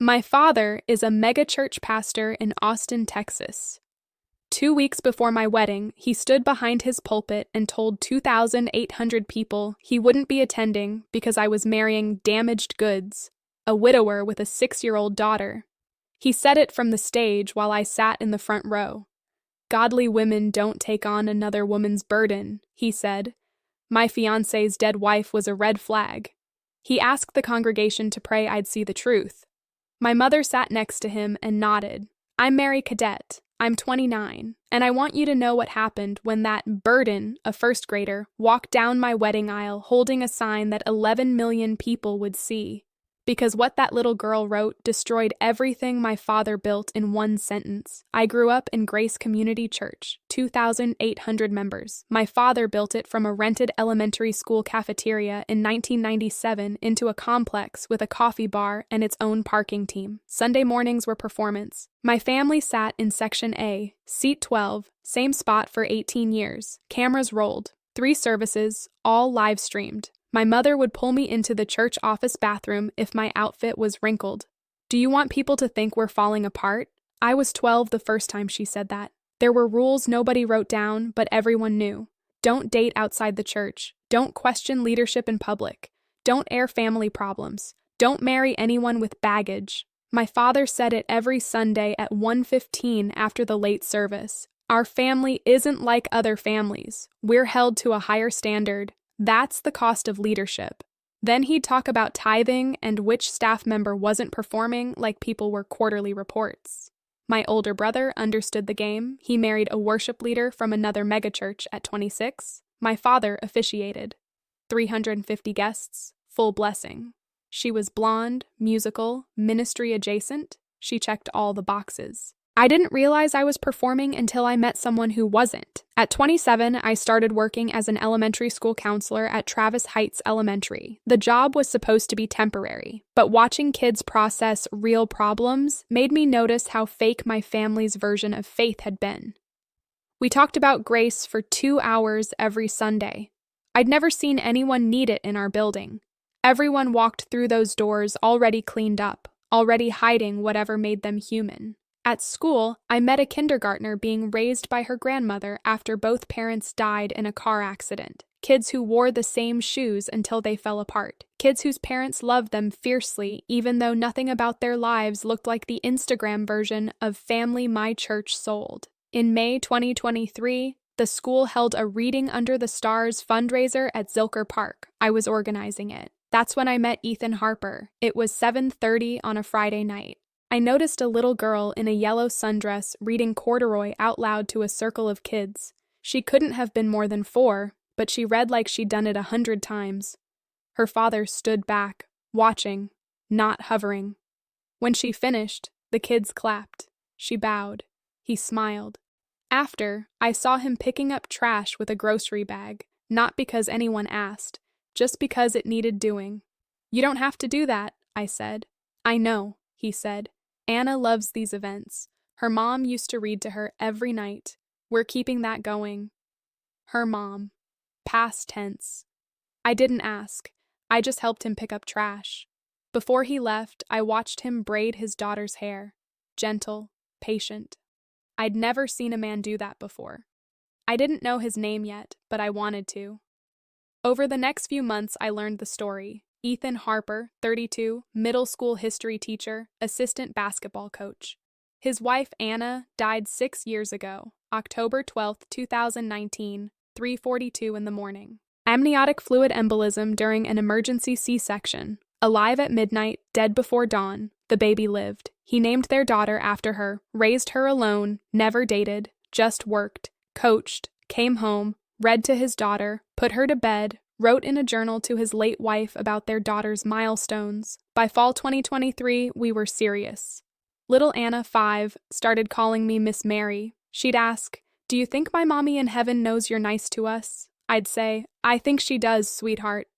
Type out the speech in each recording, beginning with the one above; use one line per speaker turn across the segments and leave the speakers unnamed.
My father is a megachurch pastor in Austin, Texas. 2 weeks before my wedding, he stood behind his pulpit and told 2,800 people he wouldn't be attending because I was marrying damaged goods, a widower with a 6-year-old daughter. He said it from the stage while I sat in the front row. "Godly women don't take on another woman's burden," he said. My fiancé's dead wife was a red flag. He asked the congregation to pray I'd see the truth. My mother sat next to him and nodded. "I'm Mary Cadet. I'm 29, and I want you to know what happened when that burden, a first grader, walked down my wedding aisle holding a sign that 11 million people would see. Because what that little girl wrote destroyed everything my father built in one sentence. I grew up in Grace Community Church, 2,800 members. My father built it from a rented elementary school cafeteria in 1997 into a complex with a coffee bar and its own parking team. Sunday mornings were performance. My family sat in Section A, Seat 12, same spot for 18 years. Cameras rolled. 3 services, all live streamed. My mother would pull me into the church office bathroom if my outfit was wrinkled. "Do you want people to think we're falling apart?" I was 12 the first time she said that. There were rules nobody wrote down, but everyone knew. Don't date outside the church. Don't question leadership in public. Don't air family problems. Don't marry anyone with baggage. My father said it every Sunday at 1:15 after the late service. Our family isn't like other families. We're held to a higher standard. That's the cost of leadership. Then he'd talk about tithing and which staff member wasn't performing like people were quarterly reports. My older brother understood the game. He married a worship leader from another megachurch at 26. My father officiated. 350 guests, full blessing. She was blonde, musical, ministry adjacent. She checked all the boxes. I didn't realize I was performing until I met someone who wasn't. At 27, I started working as an elementary school counselor at Travis Heights Elementary. The job was supposed to be temporary, but watching kids process real problems made me notice how fake my family's version of faith had been. We talked about grace for 2 hours every Sunday. I'd never seen anyone need it in our building. Everyone walked through those doors already cleaned up, already hiding whatever made them human. At school, I met a kindergartner being raised by her grandmother after both parents died in a car accident. Kids who wore the same shoes until they fell apart. Kids whose parents loved them fiercely, even though nothing about their lives looked like the Instagram version of Family My Church sold. In May 2023, the school held a Reading Under the Stars fundraiser at Zilker Park. I was organizing it. That's when I met Ethan Harper. It was 7:30 on a Friday night. I noticed a little girl in a yellow sundress reading corduroy out loud to a circle of kids. She couldn't have been more than 4, but she read like she'd done it 100 times. Her father stood back, watching, not hovering. When she finished, the kids clapped. She bowed. He smiled. After, I saw him picking up trash with a grocery bag, not because anyone asked, just because it needed doing. "You don't have to do that," I said. "I know," he said. "Anna loves these events. Her mom used to read to her every night. We're keeping that going." Her mom. Past tense. I didn't ask. I just helped him pick up trash. Before he left, I watched him braid his daughter's hair. Gentle, patient. I'd never seen a man do that before. I didn't know his name yet, but I wanted to. Over the next few months, I learned the story. Ethan Harper, 32, middle school history teacher, assistant basketball coach. His wife, Anna, died 6 years ago, October 12, 2019, 3:42 in the morning. Amniotic fluid embolism during an emergency C-section. Alive at midnight, dead before dawn, the baby lived. He named their daughter after her, raised her alone, never dated, just worked, coached, came home, read to his daughter, put her to bed, wrote in a journal to his late wife about their daughter's milestones. By fall 2023, we were serious. Little Anna, 5, started calling me Miss Mary. She'd ask, "Do you think my mommy in heaven knows you're nice to us?" I'd say, "I think she does, sweetheart."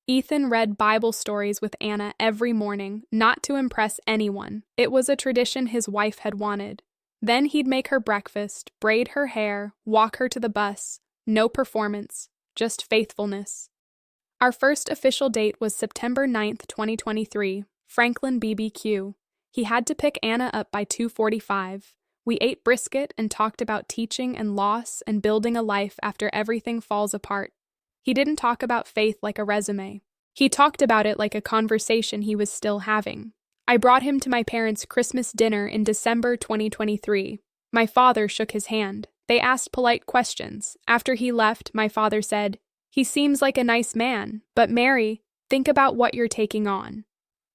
Ethan read Bible stories with Anna every morning, not to impress anyone. It was a tradition his wife had wanted. Then he'd make her breakfast, braid her hair, walk her to the bus. No performance, just faithfulness. Our first official date was September 9, 2023, Franklin BBQ. He had to pick Anna up by 2:45. We ate brisket and talked about teaching and loss and building a life after everything falls apart. He didn't talk about faith like a resume. He talked about it like a conversation he was still having. I brought him to my parents' Christmas dinner in December 2023. My father shook his hand. They asked polite questions. After he left, my father said, "He seems like a nice man, but Mary, think about what you're taking on.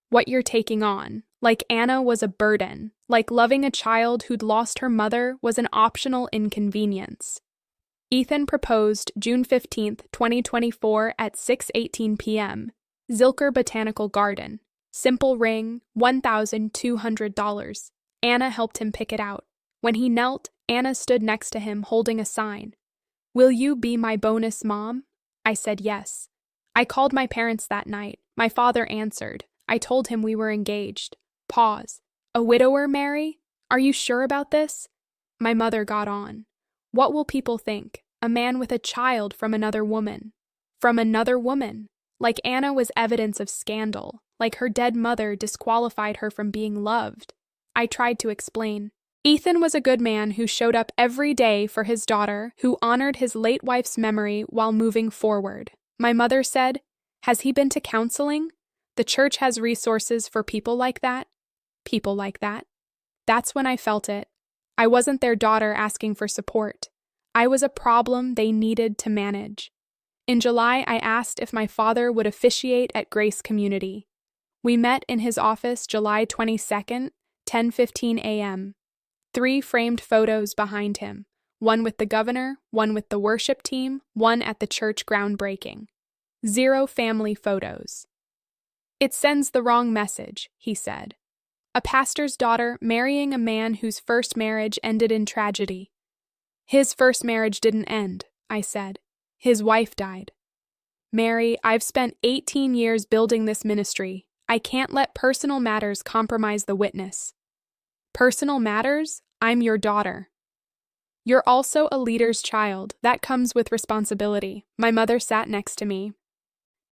What you're taking on. Like Anna was a burden. Like loving a child who'd lost her mother was an optional inconvenience." Ethan proposed June 15, 2024 at 6:18 p.m. Zilker Botanical Garden. Simple ring, $1,200. Anna helped him pick it out. When he knelt, Anna stood next to him holding a sign. "Will you be my bonus mom?" I said yes. I called my parents that night. My father answered. I told him we were engaged. Pause. "A widower, Mary? Are you sure about this?" My mother got on. "What will people think? A man with a child from another woman." From another woman. Like Anna was evidence of scandal. Like her dead mother disqualified her from being loved. I tried to explain. Ethan was a good man who showed up every day for his daughter, who honored his late wife's memory while moving forward. My mother said, "Has he been to counseling? The church has resources for people like that." People like that. That's when I felt it. I wasn't their daughter asking for support. I was a problem they needed to manage. In July, I asked if my father would officiate at Grace Community. We met in his office July 22nd, 10:15 a.m. 3 framed photos behind him, one with the governor, one with the worship team, one at the church groundbreaking. 0 family photos. "It sends the wrong message," he said. "A pastor's daughter marrying a man whose first marriage ended in tragedy." "His first marriage didn't end," I said. "His wife died." "Mary, I've spent 18 years building this ministry. I can't let personal matters compromise the witness." "Personal matters? I'm your daughter." "You're also a leader's child. That comes with responsibility." My mother sat next to me.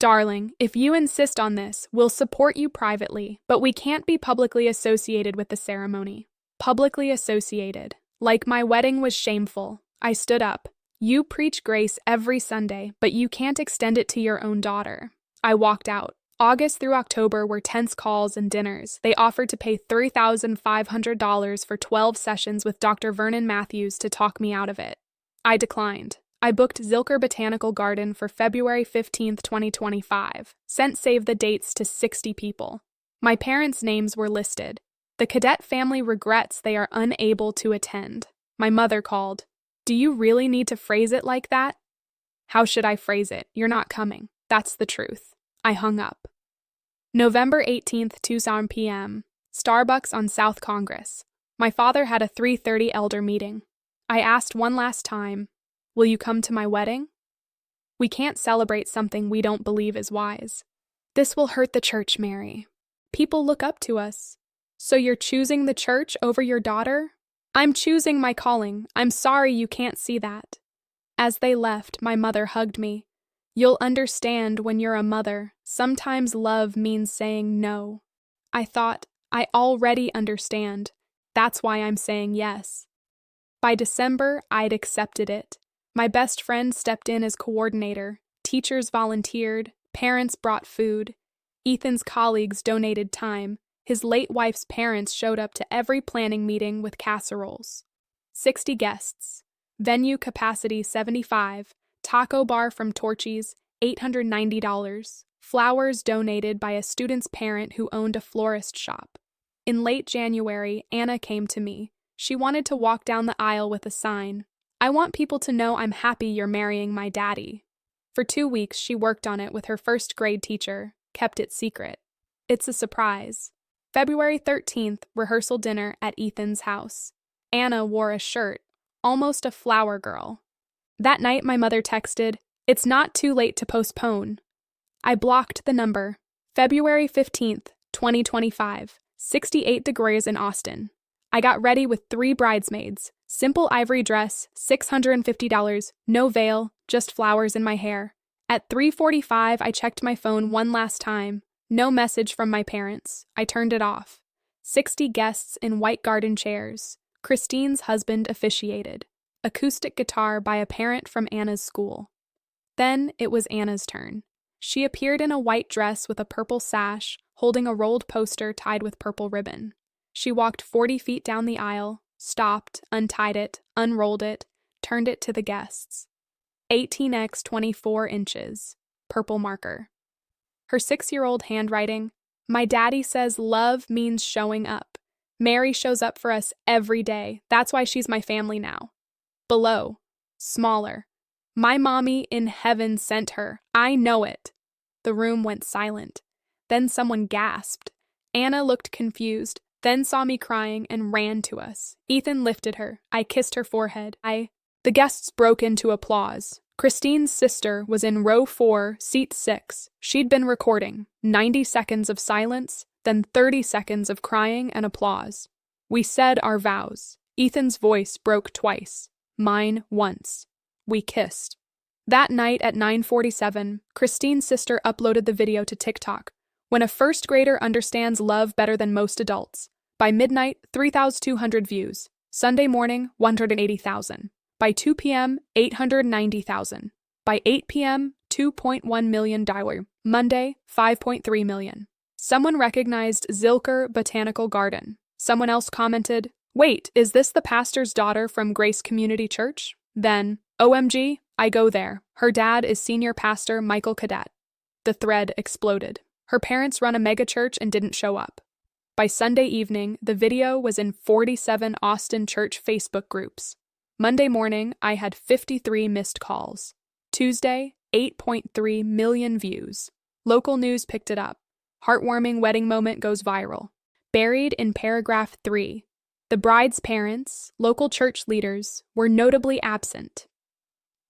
"Darling, if you insist on this, we'll support you privately, but we can't be publicly associated with the ceremony." Publicly associated. Like my wedding was shameful. I stood up. "You preach grace every Sunday, but you can't extend it to your own daughter." I walked out. August through October were tense calls and dinners. They offered to pay $3,500 for 12 sessions with Dr. Vernon Matthews to talk me out of it. I declined. I booked Zilker Botanical Garden for February 15, 2025. Sent save the dates to 60 people. My parents' names were listed. The Cadet family regrets they are unable to attend. My mother called. "Do you really need to phrase it like that?" "How should I phrase it? You're not coming. That's the truth." I hung up. November 18th, 2 p.m. Starbucks on South Congress. My father had a 3:30 elder meeting. I asked one last time, "Will you come to my wedding?" "We can't celebrate something we don't believe is wise." "This will hurt the church, Mary. People look up to us." "So you're choosing the church over your daughter?" "I'm choosing my calling. I'm sorry you can't see that." As they left, my mother hugged me. "You'll understand when you're a mother. Sometimes love means saying no." I thought, I already understand. That's why I'm saying yes. By December, I'd accepted it. My best friend stepped in as coordinator. Teachers volunteered. Parents brought food. Ethan's colleagues donated time. His late wife's parents showed up to every planning meeting with casseroles. 60 guests. Venue capacity 75. Taco bar from Torchy's, $890. Flowers donated by a student's parent who owned a florist shop. In late January, Anna came to me. She wanted to walk down the aisle with a sign. "I want people to know I'm happy you're marrying my daddy." For 2 weeks, she worked on it with her first grade teacher, kept it secret. It's a surprise. February 13th, rehearsal dinner at Ethan's house. Anna wore a shirt, almost a flower girl. That night, my mother texted, "It's not too late to postpone." I blocked the number. February 15th, 2025, 68 degrees in Austin. I got ready with 3 bridesmaids. Simple ivory dress, $650, no veil, just flowers in my hair. At 3:45, I checked my phone one last time. No message from my parents. I turned it off. 60 guests in white garden chairs. Christine's husband officiated. Acoustic guitar by a parent from Anna's school. Then it was Anna's turn. She appeared in a white dress with a purple sash, holding a rolled poster tied with purple ribbon. She walked 40 feet down the aisle, stopped, untied it, unrolled it, turned it to the guests. 18x 24 inches. Purple marker. Her 6-year-old handwriting, "My daddy says love means showing up. Mary shows up for us every day. That's why she's my family now." Below, smaller, "My mommy in heaven sent her. I know it." The room went silent. Then someone gasped. Anna looked confused, then saw me crying and ran to us. Ethan lifted her. I kissed her forehead. The guests broke into applause. Christine's sister was in row 4, seat 6. She'd been recording. 90 seconds of silence, then 30 seconds of crying and applause. We said our vows. Ethan's voice broke twice. Mine once. We kissed. That night at 9:47, Christine's sister uploaded the video to TikTok. When a first grader understands love better than most adults. By midnight, 3,200 views. Sunday morning, 180,000. By 2 p.m., 890,000. By 8 p.m., 2.1 million dialer. Monday, 5.3 million. Someone recognized Zilker Botanical Garden. Someone else commented, "Wait, is this the pastor's daughter from Grace Community Church?" Then, "OMG, I go there. Her dad is senior pastor Michael Cadet." The thread exploded. Her parents run a megachurch and didn't show up. By Sunday evening, the video was in 47 Austin church Facebook groups. Monday morning, I had 53 missed calls. Tuesday, 8.3 million views. Local news picked it up. Heartwarming wedding moment goes viral. Buried in paragraph 3. The bride's parents, local church leaders, were notably absent.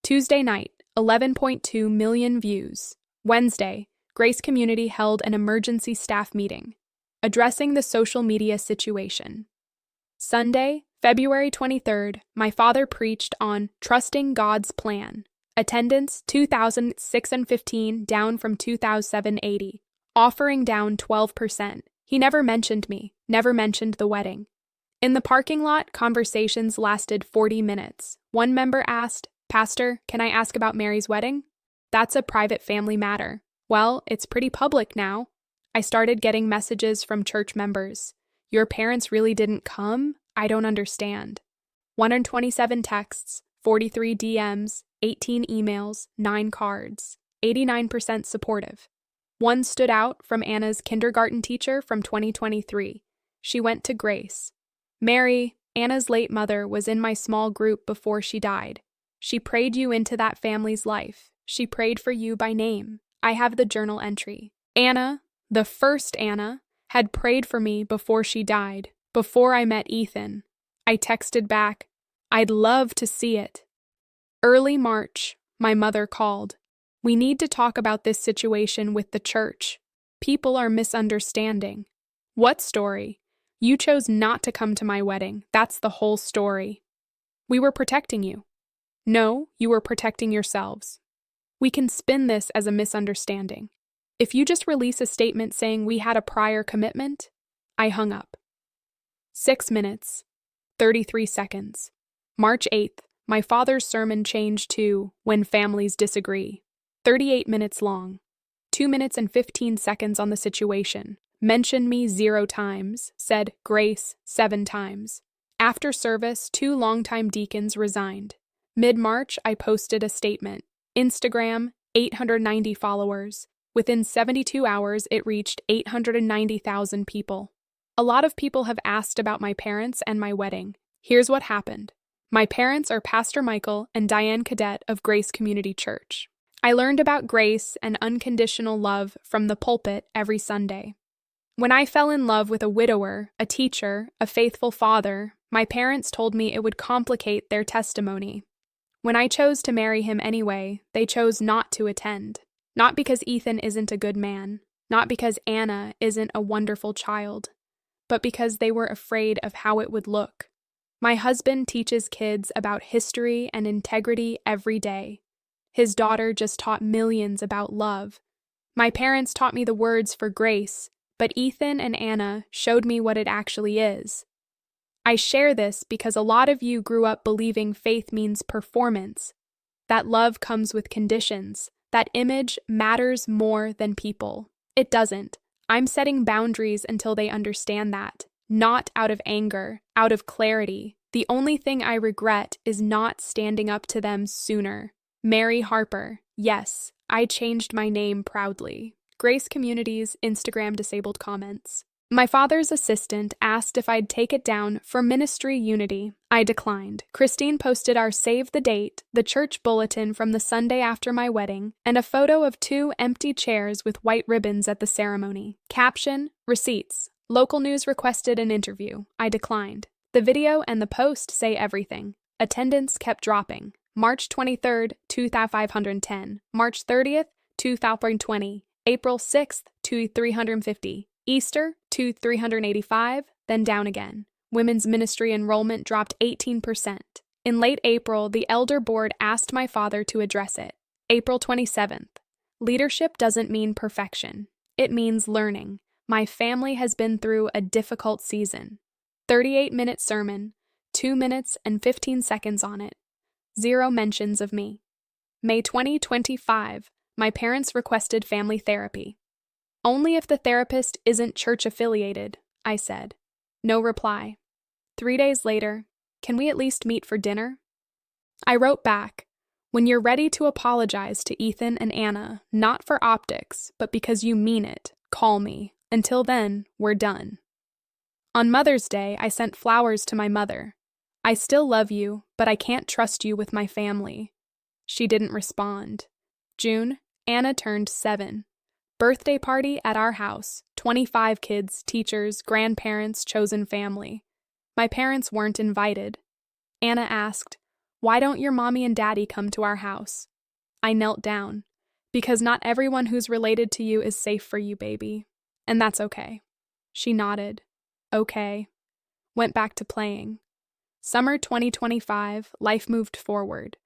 Tuesday night, 11.2 million views. Wednesday, Grace Community held an emergency staff meeting, addressing the social media situation. Sunday, February 23rd, my father preached on Trusting God's Plan. Attendance 2,615, down from 2,780. Offering down 12%. He never mentioned me, never mentioned the wedding. In the parking lot, conversations lasted 40 minutes. One member asked, "Pastor, can I ask about Mary's wedding?" "That's a private family matter." "Well, it's pretty public now." I started getting messages from church members. "Your parents really didn't come? I don't understand." 127 texts, 43 DMs, 18 emails, 9 cards. 89% supportive. One stood out from Anna's kindergarten teacher from 2023. She went to Grace. "Mary, Anna's late mother, was in my small group before she died. She prayed you into that family's life. She prayed for you by name. I have the journal entry. Anna, the first Anna, had prayed for me before she died, before I met Ethan." I texted back, "I'd love to see it." Early March, my mother called. "We need to talk about this situation with the church. People are misunderstanding." "What story?" "You chose not to come to my wedding. That's the whole story." "We were protecting you." "No, you were protecting yourselves." "We can spin this as a misunderstanding. If you just release a statement saying we had a prior commitment." I hung up. 6 minutes, 33 seconds. March 8th, my father's sermon changed to When Families Disagree. 38 minutes long. 2 minutes and 15 seconds on the situation. Mentioned me 0 times, said Grace 7 times. After service, 2 longtime deacons resigned. Mid-March, I posted a statement. Instagram, 890 followers. Within 72 hours, it reached 890,000 people. A lot of people have asked about my parents and my wedding. Here's what happened. My parents are Pastor Michael and Diane Cadet of Grace Community Church. I learned about grace and unconditional love from the pulpit every Sunday. When I fell in love with a widower, a teacher, a faithful father, my parents told me it would complicate their testimony. When I chose to marry him anyway, they chose not to attend. Not because Ethan isn't a good man, not because Anna isn't a wonderful child, but because they were afraid of how it would look. My husband teaches kids about history and integrity every day. His daughter just taught millions about love. My parents taught me the words for grace, But Ethan and Anna showed me what it actually is. I share this because a lot of you grew up believing faith means performance, that love comes with conditions, that image matters more than people. It doesn't. I'm setting boundaries until they understand that, not out of anger, out of clarity. The only thing I regret is not standing up to them sooner. Mary Harper. Yes, I changed my name proudly. Grace Community's Instagram disabled comments. My father's assistant asked if I'd take it down for ministry unity. I declined. Christine posted our save the date, the church bulletin from the Sunday after my wedding, and a photo of 2 empty chairs with white ribbons at the ceremony. Caption, receipts. Local news requested an interview. I declined. The video and the post say everything. Attendance kept dropping. March 23rd, 2,510. March 30th, 2,020. April 6th, 2,350. Easter, 2,385, then down again. Women's ministry enrollment dropped 18%. In late April, the elder board asked my father to address it. April 27th. Leadership doesn't mean perfection. It means learning. My family has been through a difficult season. 38-minute sermon, 2 minutes and 15 seconds on it. 0 mentions of me. May 2025, my parents requested family therapy. Only if the therapist isn't church-affiliated, I said. No reply. 3 days later, can we at least meet for dinner? I wrote back, when you're ready to apologize to Ethan and Anna, not for optics, but because you mean it, call me. Until then, we're done. On Mother's Day, I sent flowers to my mother. I still love you, but I can't trust you with my family. She didn't respond. June, Anna turned 7. Birthday party at our house, 25 kids, teachers, grandparents, chosen family. My parents weren't invited. Anna asked, why don't your mommy and daddy come to our house? I knelt down. Because not everyone who's related to you is safe for you, baby. And that's okay. She nodded. Okay. Went back to playing. Summer 2025, life moved forward.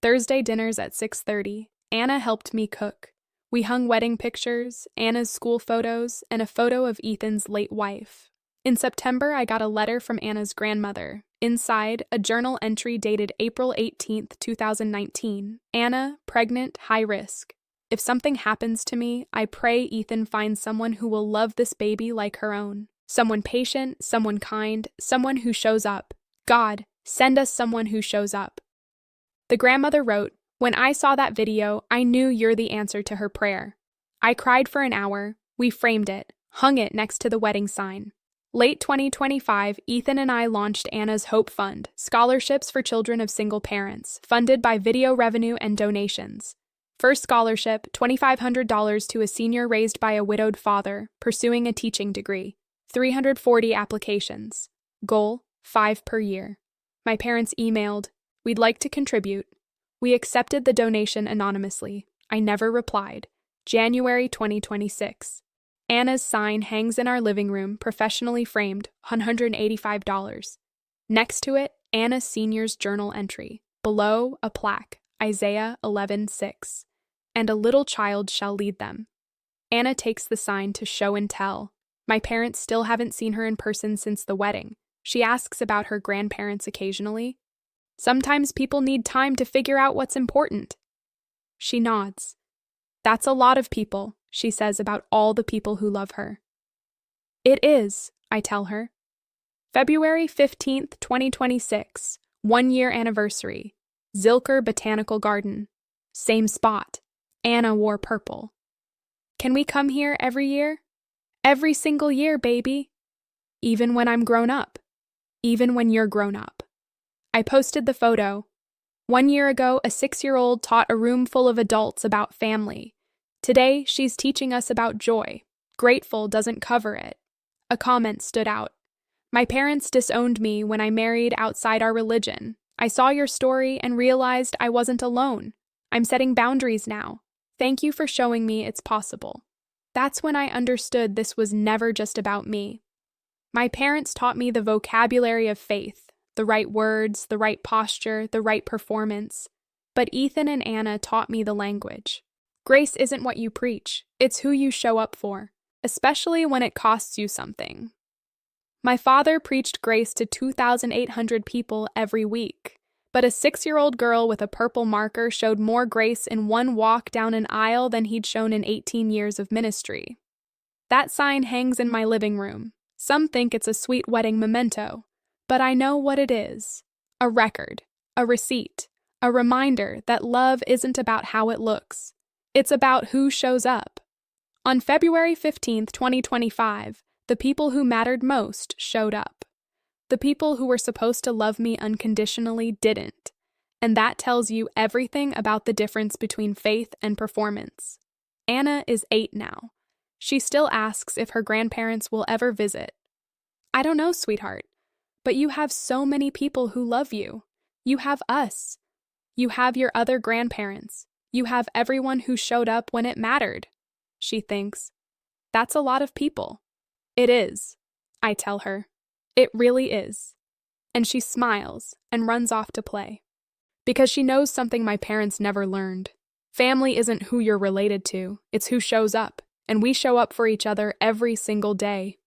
Thursday dinners at 6:30. Anna helped me cook. We hung wedding pictures, Anna's school photos, and a photo of Ethan's late wife. In September, I got a letter from Anna's grandmother. Inside, a journal entry dated April 18, 2019. Anna, pregnant, high risk. If something happens to me, I pray Ethan finds someone who will love this baby like her own. Someone patient, someone kind, someone who shows up. God, send us someone who shows up. The grandmother wrote, when I saw that video, I knew you're the answer to her prayer. I cried for an hour. We framed it, hung it next to the wedding sign. Late 2025, Ethan and I launched Anna's Hope Fund, scholarships for children of single parents, funded by video revenue and donations. First scholarship, $2,500 to a senior raised by a widowed father, pursuing a teaching degree. 340 applications. Goal, 5 per year. My parents emailed, we'd like to contribute. We accepted the donation anonymously. I never replied. January 2026. Anna's sign hangs in our living room, professionally framed, $185. Next to it, Anna's senior's journal entry. Below, a plaque, Isaiah 11:6. And a little child shall lead them. Anna takes the sign to show and tell. My parents still haven't seen her in person since the wedding. She asks about her grandparents occasionally. Sometimes people need time to figure out what's important. She nods. That's a lot of people, she says about all the people who love her. It is, I tell her. February 15th, 2026, 1-year anniversary. Zilker Botanical Garden. Same spot. Anna wore purple. Can we come here every year? Every single year, baby. Even when I'm grown up. Even when you're grown up. I posted the photo. 1 year ago, a 6-year-old taught a room full of adults about family. Today, she's teaching us about joy. Grateful doesn't cover it. A comment stood out. My parents disowned me when I married outside our religion. I saw your story and realized I wasn't alone. I'm setting boundaries now. Thank you for showing me it's possible. That's when I understood this was never just about me. My parents taught me the vocabulary of faith. The right words, the right posture, the right performance. But Ethan and Anna taught me the language. Grace isn't what you preach, it's who you show up for. especially when it costs you something. My father preached grace to 2,800 people every week, but a 6-year-old girl with a purple marker showed more grace in one walk down an aisle than he'd shown in 18 years of ministry. That sign hangs in my living room. Some think it's a sweet wedding memento, but I know what it is. A record, a receipt, a reminder that love isn't about how it looks. It's about who shows up. On February 15, 2025, the people who mattered most showed up. The people who were supposed to love me unconditionally didn't, and that tells you everything about the difference between faith and performance. Anna is 8 now. She still asks if her grandparents will ever visit. I don't know, sweetheart, but you have so many people who love you. You have us. You have your other grandparents. You have everyone who showed up when it mattered. She thinks. That's a lot of people. It is, I tell her. It really is. And she smiles and runs off to play. Because she knows something my parents never learned. Family isn't who you're related to, it's who shows up, and we show up for each other every single day.